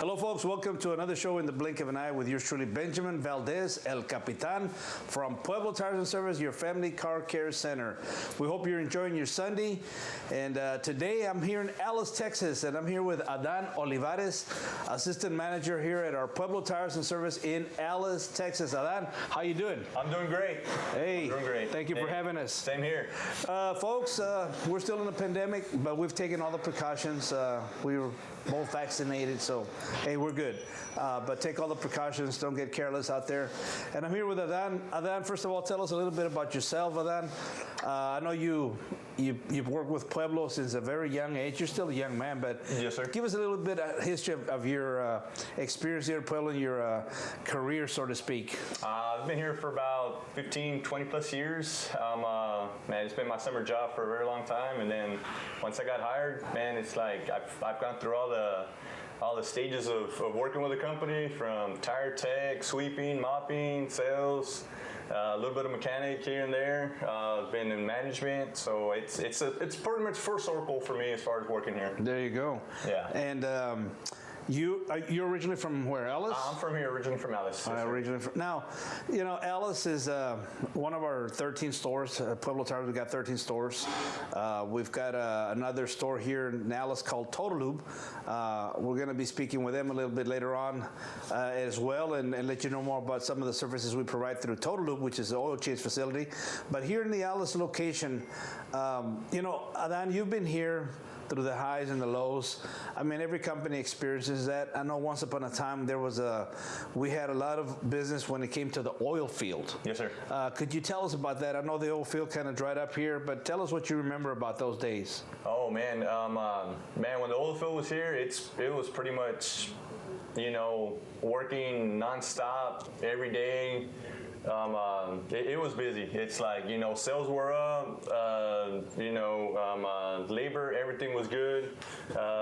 Hello, folks. Welcome to another show in the blink of an eye with yours truly, Benjamin Valdez, El Capitan, from Pueblo Tires and Service, your family car care center. We hope you're enjoying your Sunday. And today I'm here in Alice, Texas, and I'm here with Adan Olivares, assistant manager here at our Pueblo Tires and Service in Alice, Texas. Adan, how you doing? I'm doing great. Hey, I'm doing great. Thank you for having us. Same here. Folks, we're still in a pandemic, but we've taken all the precautions. We were both vaccinated, so hey, we're good. But take all the precautions. Don't get careless out there. And I'm here with Adan. Adan, first of all, tell us a little bit about yourself, Adan. I know you've worked with Pueblo since a very young age. You're still a young man, but yes, sir. Give us a little bit of history of your experience here at Pueblo and your career, so to speak. I've been here for about 15, 20 plus years. Man, it's been my summer job for a very long time. And then once I got hired, man, it's like I've gone through all the stages of working with a company, from tire tech, sweeping, mopping, sales, a little bit of mechanic here and there. Been in management, so it's pretty much full circle for me as far as working here. There you go. Yeah. And you're originally from where, Alice? I'm from here, originally from Alice. Now, you know, Alice is one of our 13 stores. Pueblo Tires, we've got 13 stores. We've got another store here in Alice called Total Loop. We're going to be speaking with them a little bit later on as well, and let you know more about some of the services we provide through Total Loop, which is the oil change facility. But here in the Alice location, you know, Adan, you've been here through the highs and the lows. I mean, every company experiences that. I know once upon a time we had a lot of business when it came to the oil field. Yes, sir. Could you tell us about that? I know the oil field kind of dried up here, but tell us what you remember about those days. Oh man, man, when the oil field was here, it was pretty much, you know, working nonstop every day. It was busy. It's like, you know, sales were up, you know, labor, everything was good,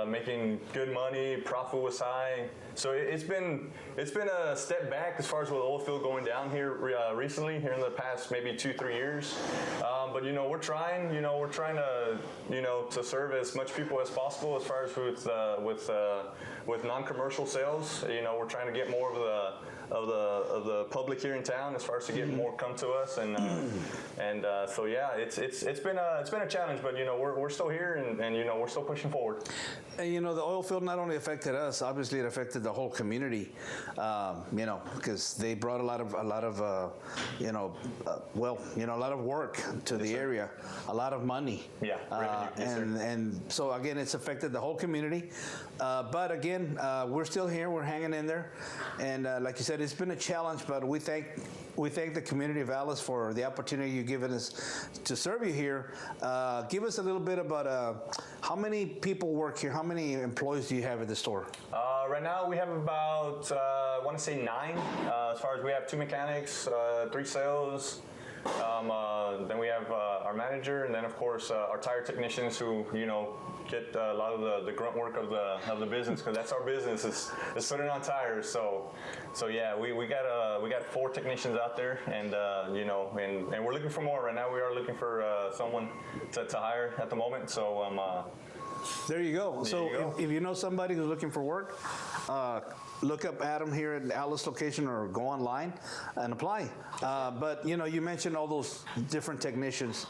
making good money, profit was high. So it's been a step back as far as with the oil field going down here recently, here in the past maybe 2-3 years. But you know, we're trying to, you know, to serve as much people as possible as far as with non-commercial sales. You know, we're trying to get more of the public here in town as far as to get more come to us, and so yeah, it's been a challenge, but you know, we're still here, and you know, we're still pushing forward. And you know, the oil field not only affected us, obviously it affected the whole community. You know, because they brought a lot of you know, well, you know, a lot of work to the area, a lot of money. Yeah, revenue. And so again, it's affected the whole community. But again, we're still here. We're hanging in there, and like you said, it's been a challenge, but we thank the community of Alice for the opportunity you've given us to serve you here. Give us a little bit about how many people work here. How many employees do you have at the store? Right now we have about, I want to say 9. As far as we have 2 mechanics, 3 sales. Then we have our manager, and then of course our tire technicians, who, you know, get a lot of the grunt work of the business, because that's our business, is putting on tires. So yeah, we got 4 technicians out there, and you know, and we're looking for more. Right now we are looking for someone to hire at the moment. So there you go. If you know somebody who's looking for work, look up Adam here at the Alice location, or go online and apply. But you know, you mentioned all those different technicians.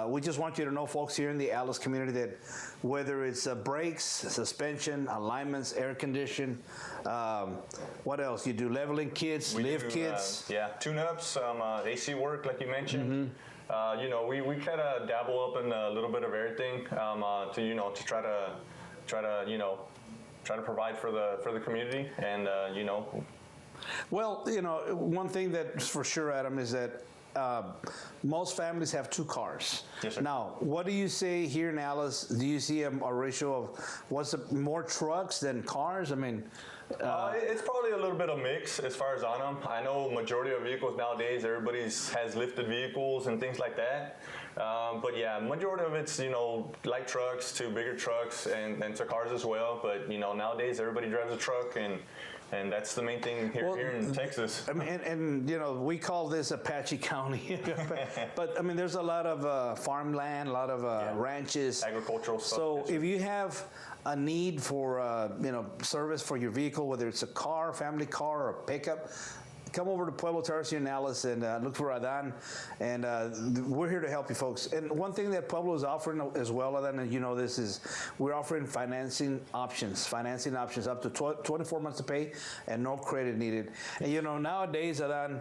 We just want you to know, folks, here in the Alice community, that whether it's brakes, suspension, alignments, air condition, what else? You do leveling kits, lift kits. Yeah, tune-ups, AC work, like you mentioned. You know, we kind of dabble up in a little bit of everything, to, you know, to try to you know, provide for the community, and you know. Well, you know, one thing that's for sure, Adam, is that most families have 2 cars. Yes, sir. Now, what do you say here in Alice? Do you see a ratio of more trucks than cars? I mean, it's probably a little bit of mix as far as on them. I know majority of vehicles nowadays, everybody has lifted vehicles and things like that. But yeah, majority of it's, you know, light trucks to bigger trucks, and to cars as well. But you know, nowadays everybody drives a truck, and And that's the main thing here in Texas. I mean, and you know, we call this Apache County, but I mean, there's a lot of farmland, a lot of ranches, agricultural stuff. So if you have a need for you know, service for your vehicle, whether it's a car, family car, or a pickup, come over to Pueblo Tires here in Alice and look for Adan, and we're here to help you folks. And one thing that Pueblo is offering as well, Adan, and you know this, is we're offering financing options up to 24 months to pay and no credit needed. And you know, nowadays, Adan,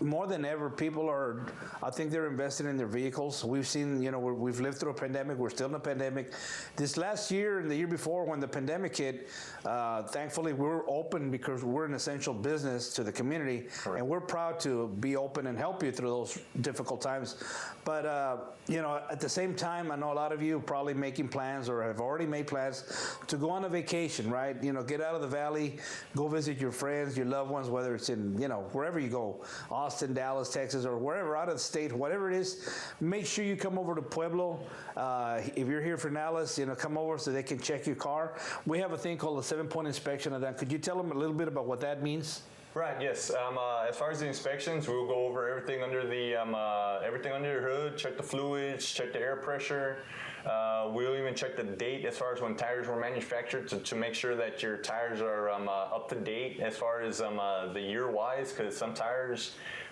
more than ever, people are, I think they're investing in their vehicles. We've seen, you know, we've lived through a pandemic. We're still in a pandemic. This last year and the year before, when the pandemic hit, thankfully we were open because we're an essential business to the community. Correct. And we're proud to be open and help you through those difficult times. But, you know, at the same time, I know a lot of you probably making plans or have already made plans to go on a vacation, right? You know, get out of the valley, go visit your friends, your loved ones, whether it's in, you know, wherever you go, Austin, Dallas, Texas, or wherever out of the state, whatever it is, make sure you come over to Pueblo. If you're here for Dallas, you know, come over so they can check your car. We have a thing called a 7-point inspection of that. Could you tell them a little bit about what that means? Right. Yes. As far as the inspections, we'll go over everything under the everything under your hood. Check the fluids. Check the air pressure. We'll even check the date as far as when tires were manufactured to make sure that your tires are up to date as far as the year wise, because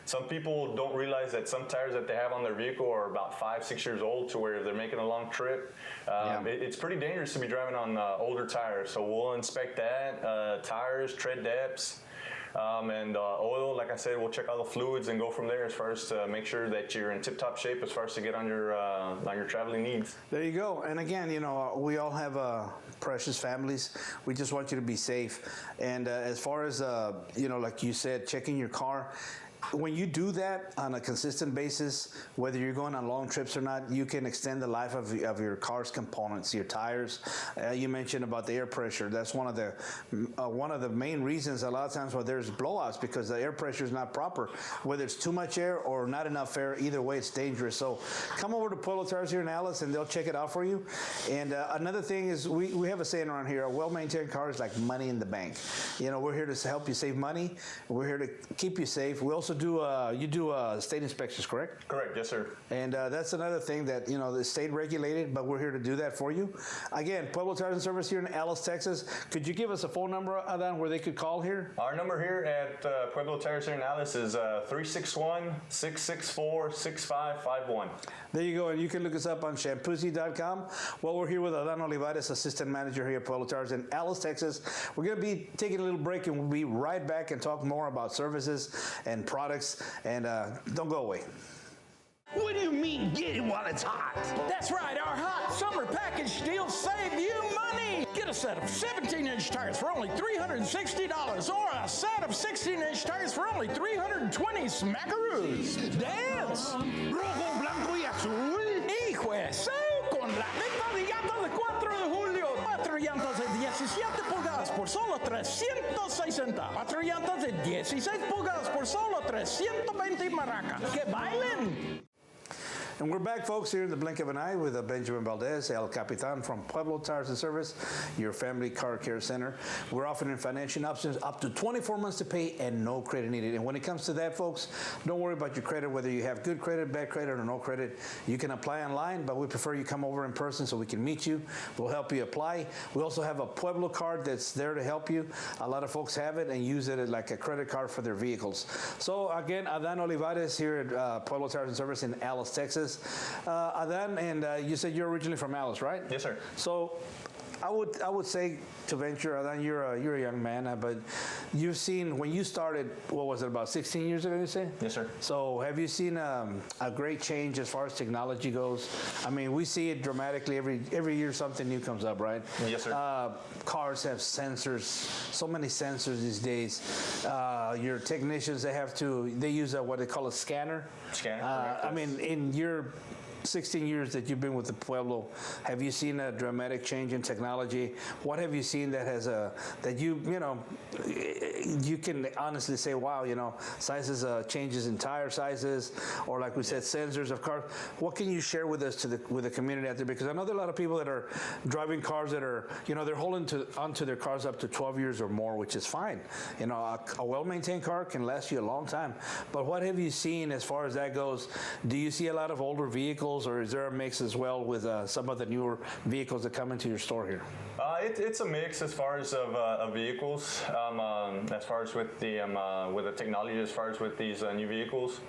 some people don't realize that some tires that they have on their vehicle are about 5-6 years old, to where they're making a long trip. It's pretty dangerous to be driving on older tires, so we'll inspect that, tires, tread depths. And oil, like I said, we'll check all the fluids and go from there as far as to make sure that you're in tip-top shape as far as to get on your traveling needs. There you go. And again, you know, we all have precious families. We just want you to be safe. And as far as, you know, like you said, checking your car, when you do that on a consistent basis, whether you're going on long trips or not, you can extend the life of your car's components, your tires. You mentioned about the air pressure. That's one of the main reasons a lot of times why there's blowouts, because the air pressure is not proper. Whether it's too much air or not enough air, either way it's dangerous. So come over to Pueblo Tires here in Alice and they'll check it out for you. And another thing is, we have a saying around here: a well-maintained car is like money in the bank. You know, we're here to help you save money. We're here to keep you safe. We also do you do state inspections, correct? Correct, yes, sir. And that's another thing that, you know, the state regulated, but we're here to do that for you. Again, Pueblo Tires and Service here in Alice, Texas. Could you give us a phone number, Adan, where they could call here? Our number here at Pueblo Tires here in Alice is 361-664-6551. There you go, and you can look us up on shampoozy.com. Well, we're here with Adan Olivares, Assistant Manager here at Pueblo Tires in Alice, Texas. We're going to be taking a little break, and we'll be right back and talk more about services and products, and don't go away. What do you mean get it while it's hot? That's right, our hot summer package deals save you money. Get a set of 17-inch tires for only $360, or a set of 16-inch tires for only $320 smackaroos. Dance! Rojo, blanco y azul. Hijo eso, con la venta de llantas de 4 de julio. 4 llantas de 17 pulgadas por solo $360. 4 llantas de 16 pulgadas por solo $320 maracas. ¡Que bailen! And we're back, folks, here in the blink of an eye with Benjamin Valdez, El Capitan from Pueblo Tires and Service, your family car care center. We're offering financing options up to 24 months to pay and no credit needed. And when it comes to that, folks, don't worry about your credit, whether you have good credit, bad credit, or no credit. You can apply online, but we prefer you come over in person so we can meet you. We'll help you apply. We also have a Pueblo card that's there to help you. A lot of folks have it and use it as like a credit card for their vehicles. So again, Adan Olivares here at Pueblo Tires and Service in Alice, Texas. Adan, and you said you're originally from Alice, right? Yes, sir. So I would say to venture, Adan, you're a young man, but you've seen, when you started, what was it, about 16 years ago, you say? Yes, sir. So have you seen a great change as far as technology goes? I mean, we see it dramatically every year. Something new comes up, right? Yes, sir. Cars have sensors, so many sensors these days. Your technicians, they use what they call a scanner. I mean, in your 16 years that you've been with the Pueblo, have you seen a dramatic change in technology? What have you seen that has that you you can honestly say, wow, sizes changes in tire sizes, or like we said, sensors of cars. What can you share with us with the community out there? Because I know there are a lot of people that are driving cars that are, they're holding onto their cars up to 12 years or more, which is fine. A well-maintained car can last you a long time. But what have you seen as far as that goes? Do you see a lot of older vehicles, or is there a mix as well with some of the newer vehicles that come into your store here? It's a mix as far as of vehicles, as far as with the technology, as far as with these new vehicles.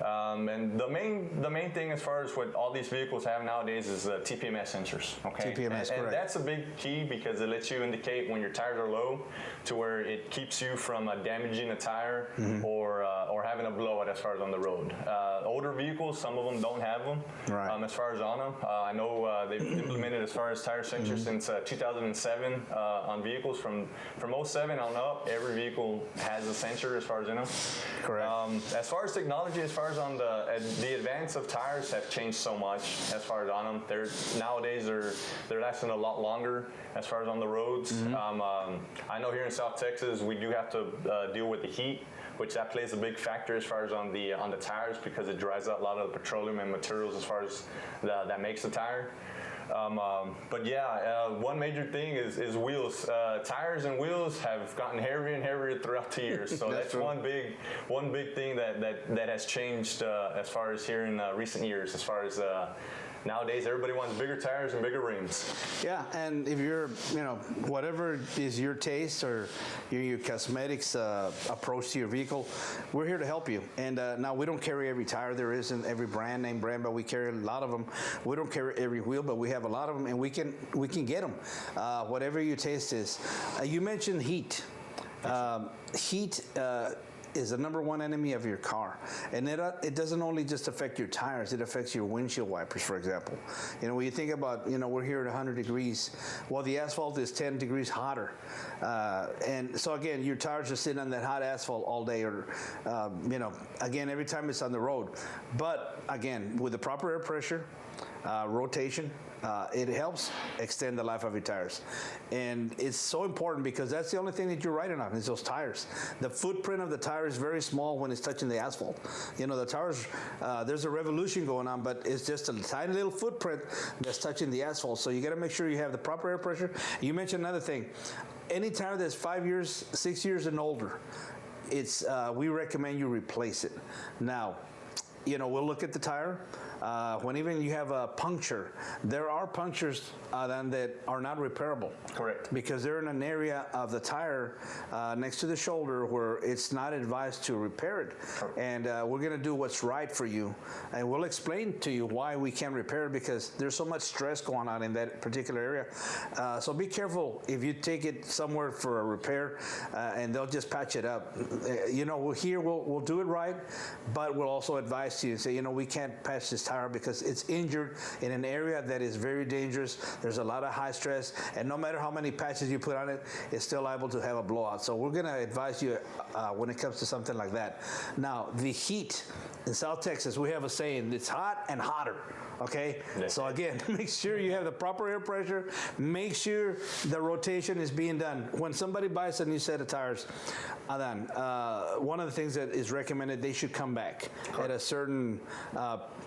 And the main thing as far as what all these vehicles have nowadays is TPMS sensors. Okay, TPMS, and that's a big key because it lets you indicate when your tires are low, to where it keeps you from damaging a tire or having a blowout as far as on the road. Older vehicles, some of them don't have them. Right. As far as on them, I know they've implemented as far as tire sensors since 2007 on vehicles from 07 on up. Every vehicle has a sensor as far as I know. Correct. As far as technology, as far as on the advance of tires have changed so much as far as on them. Nowadays they're lasting a lot longer as far as on the roads. I know here in South Texas we do have to deal with the heat, which that plays a big factor as far as on the tires, because it dries out a lot of the petroleum and materials as far as that makes the tire. But yeah, one major thing is wheels. Tires and wheels have gotten heavier and heavier throughout the years. So that's one big thing that has changed as far as here in recent years. As far as nowadays, everybody wants bigger tires and bigger rims. Yeah, and if you're, whatever is your taste or your cosmetics approach to your vehicle, we're here to help you. And now we don't carry every tire there is in every name brand, but we carry a lot of them. We don't carry every wheel, but we have a lot of them, and we can get them. Whatever your taste is. You mentioned heat. Heat is the number one enemy of your car. And it doesn't only just affect your tires, it affects your windshield wipers, for example. When you think about, we're here at 100 degrees, well, the asphalt is 10 degrees hotter. And so again, your tires are sitting on that hot asphalt all day, or, again, every time it's on the road. But again, with the proper air pressure, rotation, it helps extend the life of your tires. And it's so important because that's the only thing that you're riding on is those tires. The footprint of the tire is very small when it's touching the asphalt. The tires, there's a revolution going on, but it's just a tiny little footprint that's touching the asphalt. So you got to make sure you have the proper air pressure. You mentioned another thing. Any tire that's 5 years, 6 years and older, we recommend you replace it. Now, we'll look at the tire. When even you have a puncture, there are punctures that are not repairable. Correct. Because they're in an area of the tire next to the shoulder where it's not advised to repair it. Correct. And we're going to do what's right for you. And we'll explain to you why we can't repair it, because there's so much stress going on in that particular area. So be careful if you take it somewhere for a repair and they'll just patch it up. We'll do it right, but we'll also advise you and say, we can't patch this tire because it's injured in an area that is very dangerous. There's a lot of high stress, and no matter how many patches you put on it, it's still liable to have a blowout. So we're going to advise you when it comes to something like that. Now, the heat in South Texas, we have a saying, it's hot and hotter. Okay, so again, make sure you have the proper air pressure. Make sure the rotation is being done. When somebody buys a new set of tires, Adan, one of the things that is recommended, they should come back at a certain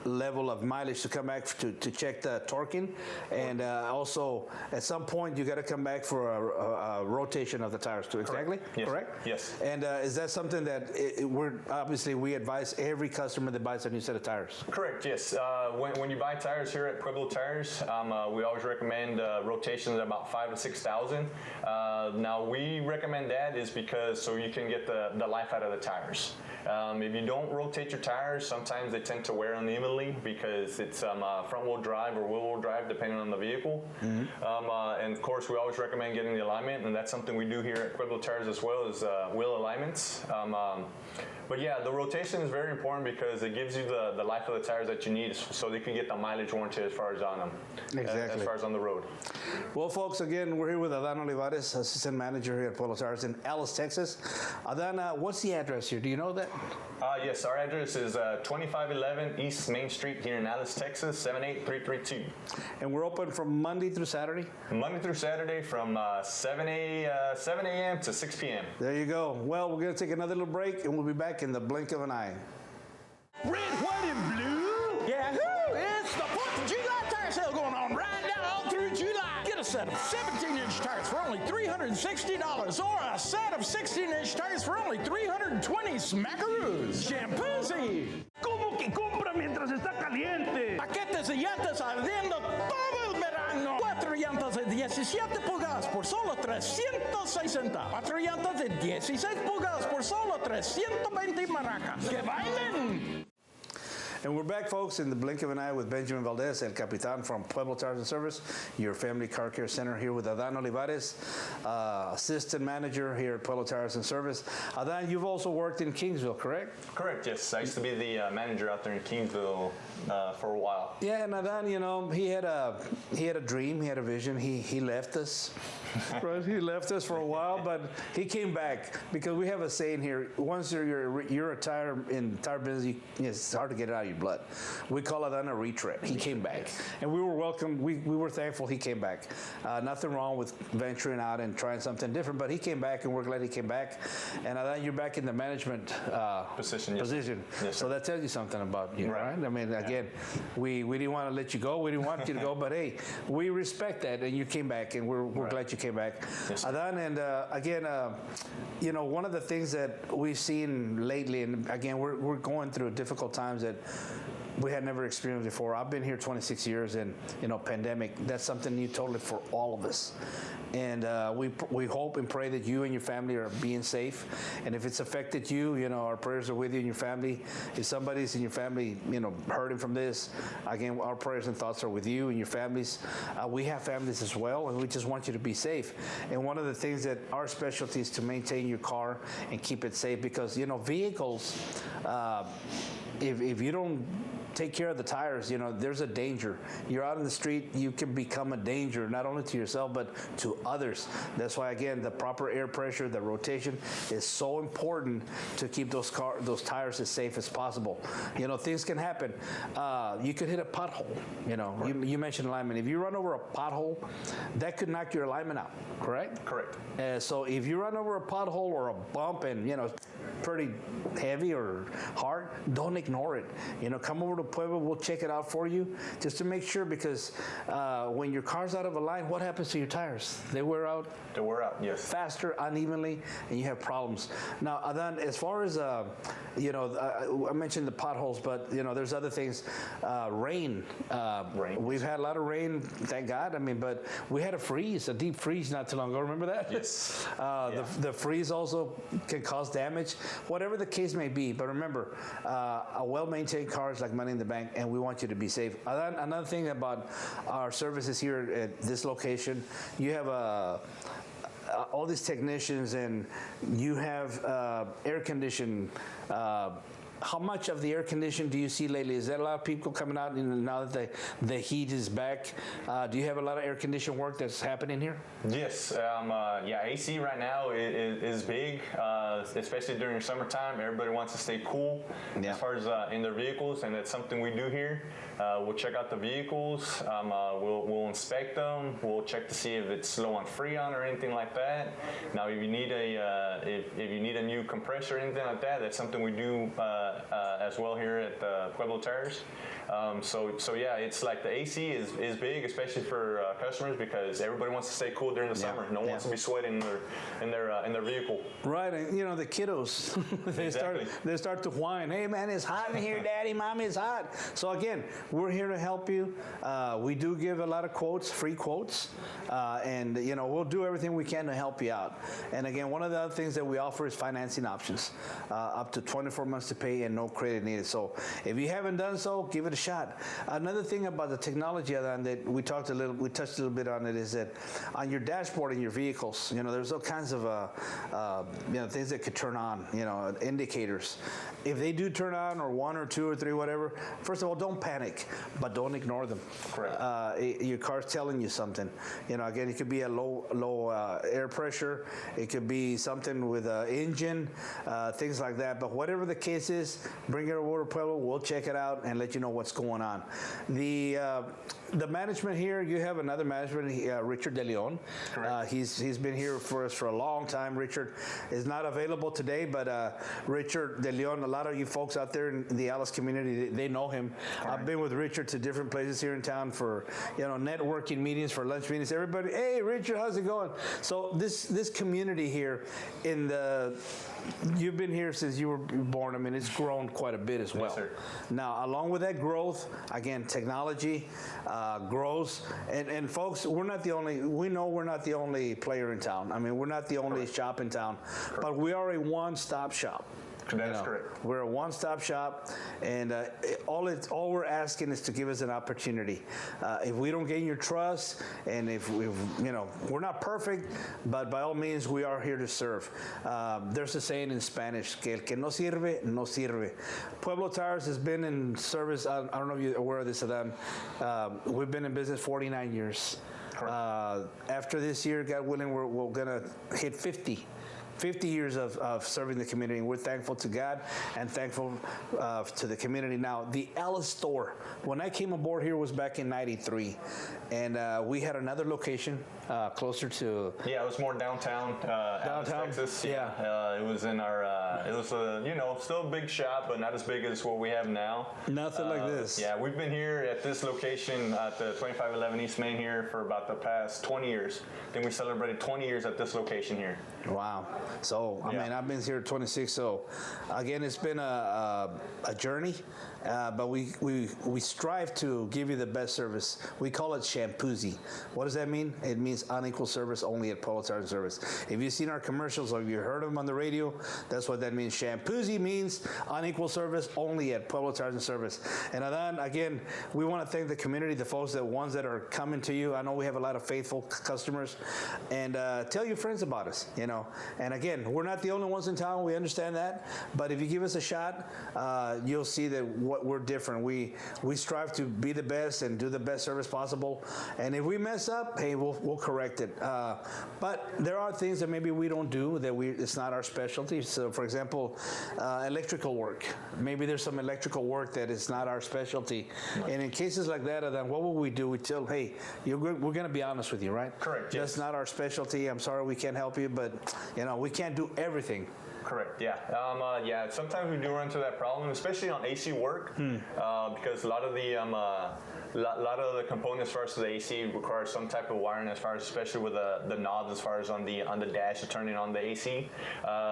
level of mileage to come back to check the torquing, and also at some point you got to come back for a rotation of the tires too. Exactly. Yes. Correct. Yes. And is that something that we advise every customer that buys a new set of tires? Correct. Yes. When you buy tires here at Pueblo Tires, we always recommend rotations at about 5,000 to 6,000. Now we recommend that is because so you can get the life out of the tires. If you don't rotate your tires, sometimes they tend to wear unevenly because it's front-wheel drive or wheel-wheel drive, depending on the vehicle. Mm-hmm. And of course, we always recommend getting the alignment, and that's something we do here at Pueblo Tires as well, is wheel alignments. But yeah, the rotation is very important because it gives you the life of the tires that you need so they can get the mileage warranty as far as on them. Exactly. As far as on the road. Well, folks, again, we're here with Adan Olivares, Assistant Manager here at Pueblo Tires in Alice, Texas. Adan, what's the address here? Do you know that? Yes, our address is 2511 East Main Street. Street here in Dallas, Texas, 78332. And we're open from Monday through Saturday? Monday through Saturday from 7 a.m. to 6 p.m. There you go. Well, we're going to take another little break, and we'll be back in the blink of an eye. Red, white, and blue. Yahoo! It's the 4th of July tire sale going on right now all through July. Get a set of 17-inch tires for only $360 or a set of 16-inch tires for only $320 smackaroos. Shampoozy. ¿Cómo que compra mientras está caliente? Paquetes de llantas ardiendo todo el verano. 4 llantas de 17 pulgadas por solo $360. 4 llantas de 16 pulgadas por solo $320 maracas. ¡Que bailen! And we're back, folks, in the blink of an eye with Benjamin Valdez, El Capitan from Pueblo Tires and Service, your family car care center here with Adan Olivares, assistant manager here at Pueblo Tires and Service. Adan, you've also worked in Kingsville, correct? Correct, yes. I used to be the manager out there in Kingsville for a while. Yeah, and Adan, you know, he had a dream, he had a vision. He left us. Right, he left us for a while, but he came back because we have a saying here: once you're a tire business, it's hard to get it out of your blood. We call it a retread. He came back, and we were welcome. We were thankful he came back. Nothing wrong with venturing out and trying something different, but he came back, and we're glad he came back. And you're back in the management Position. Yes, so that tells you something about you, right? I mean, again, we didn't want to let you go. We didn't want you to go, but hey, we respect that, and you came back, and we're glad you came back. Yes, Adan, and again, you know, one of the things that we've seen lately, and again, we're going through difficult times that we had never experienced before. I've been here 26 years, and you know, pandemic, that's something new totally for all of us. And we hope and pray that you and your family are being safe. And if it's affected you, you know, our prayers are with you and your family. If somebody's in your family, you know, hurting from this, again, our prayers and thoughts are with you and your families. We have families as well, and we just want you to be safe. And one of the things that our specialty is to maintain your car and keep it safe, because, you know, vehicles, if you don't take care of the tires, you know, there's a danger. You're out in the street, you can become a danger, not only to yourself, but to others. That's why, again, the proper air pressure, the rotation is so important to keep those tires as safe as possible. You know, things can happen. You could hit a pothole, you know. Right. You mentioned alignment. If you run over a pothole, that could knock your alignment out, correct? Correct. So if you run over a pothole or a bump and, you know, pretty heavy or hard, don't ignore it. You know, come over to Pueblo, we'll check it out for you just to make sure, because when your car's out of a line, what happens to your tires? They wear out. They wear out, yes. Faster, unevenly, and you have problems. Now, Adan, as far as, you know, I mentioned the potholes, but, you know, there's other things. Rain. Rain. We've had a lot of rain, thank God. I mean, but we had a deep freeze not too long ago. Remember that? Yes. The freeze also can cause damage, whatever the case may be. But remember, a well-maintained car is like money in the bank, and we want you to be safe. Another thing about our services here at this location, you have all these technicians, and you have air conditioning. How much of the air conditioning do you see lately? Is that a lot of people coming out now that the heat is back? Do you have a lot of air conditioning work that's happening here? Yes, AC right now is big, especially during summertime. Everybody wants to stay cool as far as in their vehicles, and that's something we do here. We'll check out the vehicles, we'll inspect them, we'll check to see if it's low on Freon or anything like that. Now, if you need a new compressor or anything like that, that's something we do as well here at Pueblo Tires. So yeah, it's like the AC is big, especially for customers, because everybody wants to stay cool during the summer. No one wants to be sweating in their vehicle. Right, and you know the kiddos, they start to whine. Hey man, it's hot in here, Daddy, Mommy, it's hot. So again, we're here to help you. We do give a lot of quotes, free quotes, and you know we'll do everything we can to help you out. And again, one of the other things that we offer is financing options, up to 24 months to pay and no credit needed. So if you haven't done so, give it a shot. Another thing about the technology that we touched a little bit on it, is that on your dashboard in your vehicles, you know, there's all kinds of you know, things that could turn on, you know, indicators. If they do turn on, or 1 or 2 or 3, whatever, first of all, don't panic, but don't ignore them. Correct. Your car's telling you something. You know, again, it could be a low air pressure. It could be something with an engine, things like that. But whatever the case is, business, bring it over to Pueblo. We'll check it out and let you know what's going on. The management here, you have another management, Richard De Leon. He's been here for us for a long time. Richard is not available today, but Richard De Leon, a lot of you folks out there in the Alice community, they know him. I've been with Richard to different places here in town for networking meetings, for lunch meetings. Everybody, hey Richard, how's it going? So this community here you've been here since you were born. I mean, it's grown quite a bit as well. Yes, sir. Now, along with that growth, again, technology grows. And folks, we know we're not the only player in town. I mean, we're not the only shop in town, but we are a one-stop shop. That's correct. We're a one-stop shop, and all we're asking is to give us an opportunity. If we don't gain your trust, and if we're not perfect, but by all means, we are here to serve. There's a saying in Spanish, que el que no sirve, no sirve. Pueblo Tires has been in service, I don't know if you're aware of this, Adan. We've been in business 49 years. After this year, God willing, we're going to hit 50 years of serving the community. We're thankful to God and thankful to the community. Now, the Alice store, when I came aboard here was back in '93, and we had another location closer to... Yeah, it was more downtown, Alice, Texas. Yeah. It was in our, it was still a big shop, but not as big as what we have now. Nothing like this. Yeah, we've been here at this location at the 2511 East Main here for about the past 20 years. Then we celebrated 20 years at this location here. Wow. So, I mean, I've been here 26, so again, it's been a journey, but we strive to give you the best service. We call it Shampoozy. What does that mean? It means unequal service only at Pueblo Tires and Service. If you've seen our commercials or you heard them on the radio, that's what that means. Shampoozy means unequal service only at Pueblo Tires and Service. And then, again, we want to thank the community, the folks, the ones that are coming to you. I know we have a lot of faithful customers, and tell your friends about us, And again, we're not the only ones in town. We understand that, but if you give us a shot, you'll see that we're different. We strive to be the best and do the best service possible. And if we mess up, hey, we'll correct it. But there are things that maybe we don't do it's not our specialty. So, for example, electrical work. Maybe there's some electrical work that is not our specialty. And in cases like that, then what will we do? We tell, hey, we're going to be honest with you, right? Correct. That's not our specialty. I'm sorry we can't help you, but we can't do everything. Correct. Yeah. Sometimes we do run into that problem, especially on AC work, because a lot of the components, as far as the AC, requires some type of wiring, as far as especially with the knobs, as far as on the dash of turning on the AC.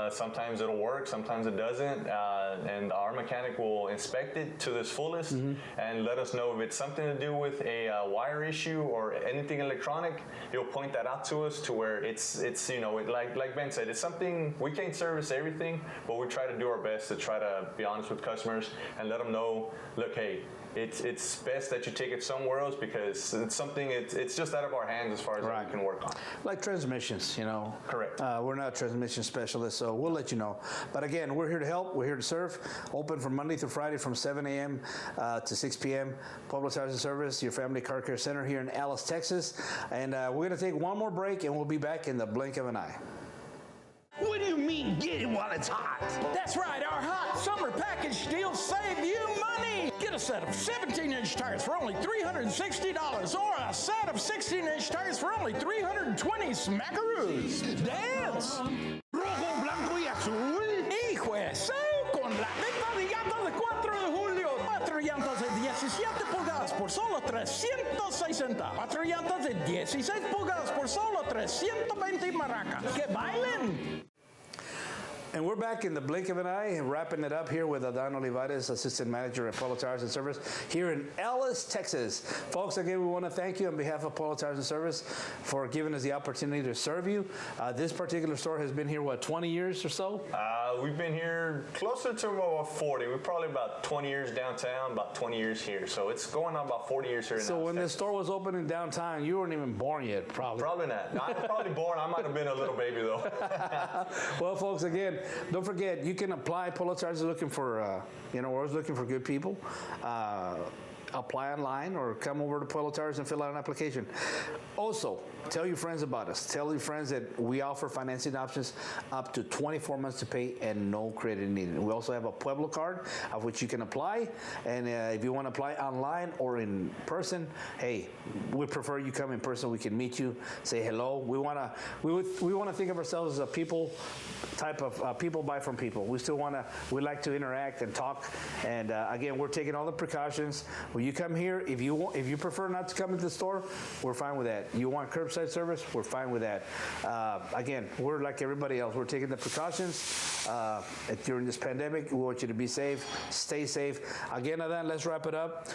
Sometimes it'll work, sometimes it doesn't, and our mechanic will inspect it to its fullest and let us know if it's something to do with a wire issue or anything electronic. He'll point that out to us to where it's like Ben said, it's something we can't service everything, but we try to do our best to try to be honest with customers and let them know, look, hey, it's best that you take it somewhere else because it's something, it's just out of our hands as far as what we can work on. Like transmissions, Correct. We're not transmission specialists, so we'll let you know. But again, we're here to help. We're here to serve. Open from Monday through Friday from 7 a.m. To 6 p.m. Pueblo Tires and Service, your family car care center here in Alice, Texas. And we're going to take one more break, and we'll be back in the blink of an eye. What do you mean get it while it's hot? That's right, our hot summer package deals save you money. Get a set of 17-inch tires for only $360 or a set of 16-inch tires for only $320 smackaroos. Dance! Rojo, blanco y azul. Hijo eso, con la venta de llantas de 4 de julio. 4 llantas de 17 pulgadas por solo $360. 4 llantas de 16 pulgadas por solo $320 maracas. ¡Que bailen! And we're back in the blink of an eye, wrapping it up here with Adan Olivares, Assistant Manager at Pueblo Tires and Service here in Alice, Texas. Folks, again, we want to thank you on behalf of Pueblo Tires and Service for giving us the opportunity to serve you. This particular store has been here, 20 years or so? We've been here closer to about 40. We're probably about 20 years downtown, about 20 years here. So it's going on about 40 years here in So Alice, when Texas. the store was opening downtown, you weren't even born yet, probably. Probably not. I was probably born. I might have been a little baby, though. Well, folks, again, don't forget, you can apply. Pueblo Tires is looking for, we're always looking for good people. apply online or come over to Pueblo Tires and fill out an application. Also, tell your friends about us. Tell your friends that we offer financing options up to 24 months to pay and no credit needed. We also have a Pueblo card of which you can apply. And if you want to apply online or in person, hey, we prefer you come in person. We can meet you, say hello. We want to think of ourselves as a people type of people buy from people. We like to interact and talk. And again, we're taking all the precautions. When you come here, if you prefer not to come into the store, we're fine with that. You want curbside service, we're fine with that. Again, we're like everybody else. We're taking the precautions during this pandemic. We want you to be safe, stay safe. Again, Adan, let's wrap it up.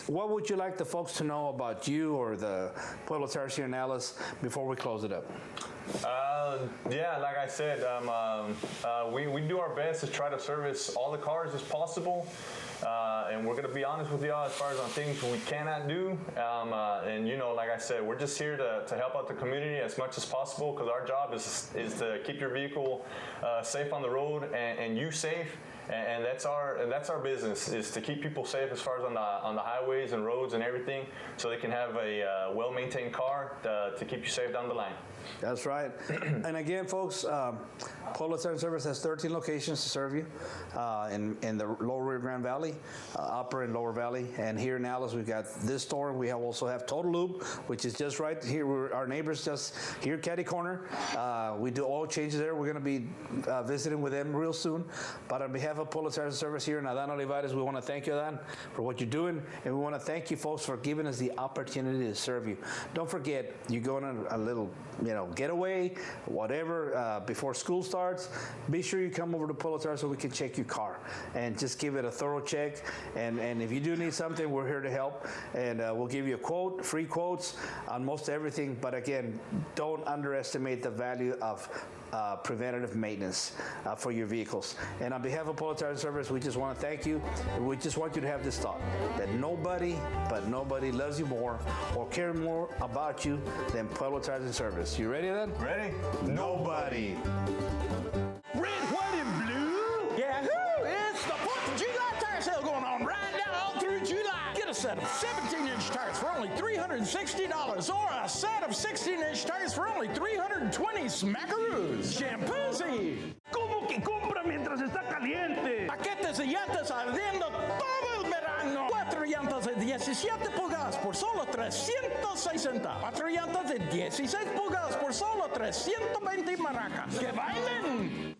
What would you like the folks to know about you or the Pueblo Tires here in Alice before we close it up? Yeah, like I said, we do our best to try to service all the cars as possible. And we're going to be honest with y'all as far as on things we cannot do. And, you know, like I said, we're just here to help out the community as much as possible because our job is to keep your vehicle safe on the road and you safe. And that's our business, is to keep people safe as far as on the highways and roads and everything, so they can have a well-maintained car to keep you safe down the line. That's right. And again, folks, Pueblo Tires Service has 13 locations to serve you in the Lower Rio Grande Valley, Upper and Lower Valley. And here in Alice, we've got this store. We also have Total Lube, which is just right here. Our neighbors just here, catty corner. We do oil changes there. We're going to be visiting with them real soon. But on behalf of Pueblo Tires Service here in Adan Olivares, we want to thank you, Adan, for what you're doing. And we want to thank you, folks, for giving us the opportunity to serve you. Don't forget, you're going on a little, getaway, whatever, before school starts. Be sure you come over to Pueblo Tires so we can check your car and just give it a thorough check. And if you do need something, we're here to help. And we'll give you a quote, free quotes on most everything. But again, don't underestimate the value of preventative maintenance for your vehicles. And on behalf of Pueblo Tires Service, we just want to thank you. We just want you to have this thought, that nobody loves you more or care more about you than Pueblo Tires Service. You ready then? Ready? Nobody. Red, white, and blue. Yahoo! It's the 4th of July tire sale going on right now all through July. Get a set of 17-inch tires for only $360 or a set of 16-inch tires for only $320 smackaroos. Shampoozy. ¿Cómo que compra mientras está caliente? Paquetes de llantas ardiendo todo el verano. 4 llantas de 17 pulgadas por solo $360. 4 llantas de 16 pulgadas por solo $320 maracas. ¡Que bailen!